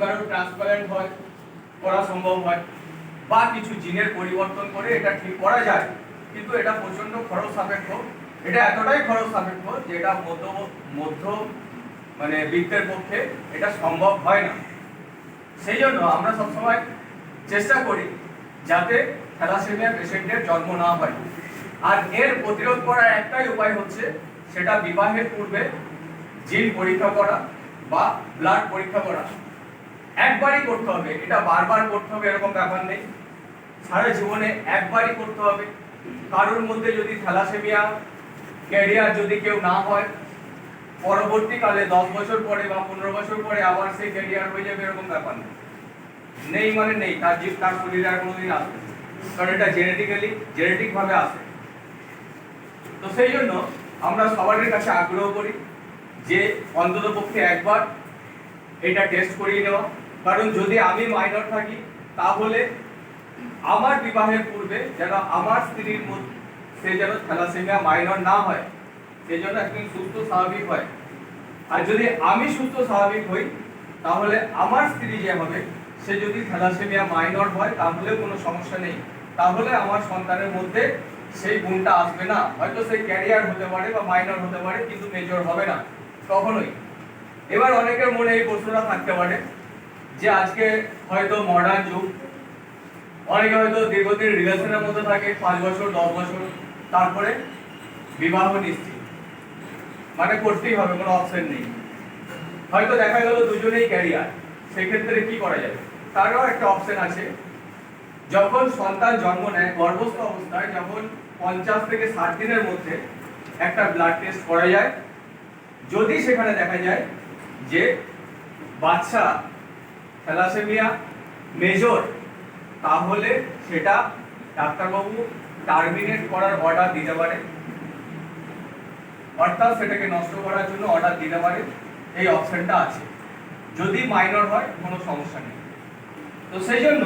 কারো ট্রান্সপ্লান্ট হয়, করা সম্ভব হয়, বা কিছু জিনের পরিবর্তন করে এটা ঠিক করা যায়, কিন্তু এটা প্রচন্ড খরচ সাপেক্ষ। এটা এতটাই খরচ সাপেক্ষ যে এটা মধ্য মানে বৃত্তের পক্ষে এটা সম্ভব হয় না। সেই জন্য আমরা সবসময় চেষ্টা করি যাতে থ্যালাসেমিয়া পেশেন্টের জন্ম না হয়। আর এর প্রতিরোধ করার একটাই উপায় হচ্ছে সেটা বিবাহের পূর্বে জিন পরীক্ষা করা বা ব্লাড পরীক্ষা করা। একবারই করতে হবে, এটা বারবার করতে হবে এরকম ব্যাপার নেই, সারা জীবনে একবারই করতে হবে। কারোর মধ্যে যদি থ্যালাসেমিয়া ক্যারিয়ার যদি কেউ না হয়, পরবর্তীকালে 10 বছর পরে বা 15 বছর পরে আবার সেই ক্যারিয়ার হয়ে যাবে এরকম ব্যাপার নেই। মানে নেই, তার শরীরে আর কোনোদিন আসবে, কারণ এটা জেনেটিক ভাবে আসে। তো সেই জন্য আমরা সবার কাছে আগ্রহ করি যে অন্ততপক্ষে একবার এটা টেস্ট করিয়ে নেওয়া। কারণ যদি আমি মাইনর থাকি তাহলে আমার বিবাহের পূর্বে যেন আমার স্ত্রীর মধ্যে সে যেন থ্যালাসেমিয়া মাইনর না হয়, সেই জন্য একদম সুস্থ স্বাভাবিক হয়। আর যদি আমি সুস্থ স্বাভাবিক হই তাহলে আমার স্ত্রী যে হবে সে যদি থ্যালাসেমিয়া মাইনর হয় তাহলে কোনো সমস্যা নেই, তাহলে আমার সন্তানের মধ্যে সেই গুণটা আসবে না। হয়তো সেই ক্যারিয়ার হতে পারে বা মাইনর হতে পারে, কিন্তু মেজর হবে না কখনোই। এবার অনেকের মনে এই প্রশ্নটা থাকতে পারে যে আজকে হয়তো মডার্ন যুগ, অনেকে হয়তো দীর্ঘদিন রিলেশনের মধ্যে থাকে 5 বছর 10 বছর, তারপরে বিবাহ নিশ্চিত, মানে করতেই হবে, কোনো অপশন নেই। হয়তো দেখা গেল দুজনেই ক্যারিয়ার, সেক্ষেত্রে কি করা যাবে? তারও একটা অপশন আছে। যখন সন্তান জন্ম নেয় গর্ভস্থ অবস্থায়, যখন 50 থেকে 60 দিনের মধ্যে একটা ব্লাড টেস্ট করা যায়। যদি সেখানে দেখা যায় যে বাচ্চা থ্যালাসেমিয়া মেজর, তাহলে সেটা ডাক্তারবাবু টার্মিনেট করার অর্ডার দিতে পারে, অর্থাৎ সেটাকে নষ্ট করার জন্য অর্ডার দিতে পারে। এই অপশনটা আছে। যদি মাইনর হয় কোনো সমস্যা নেই। তো সেই জন্য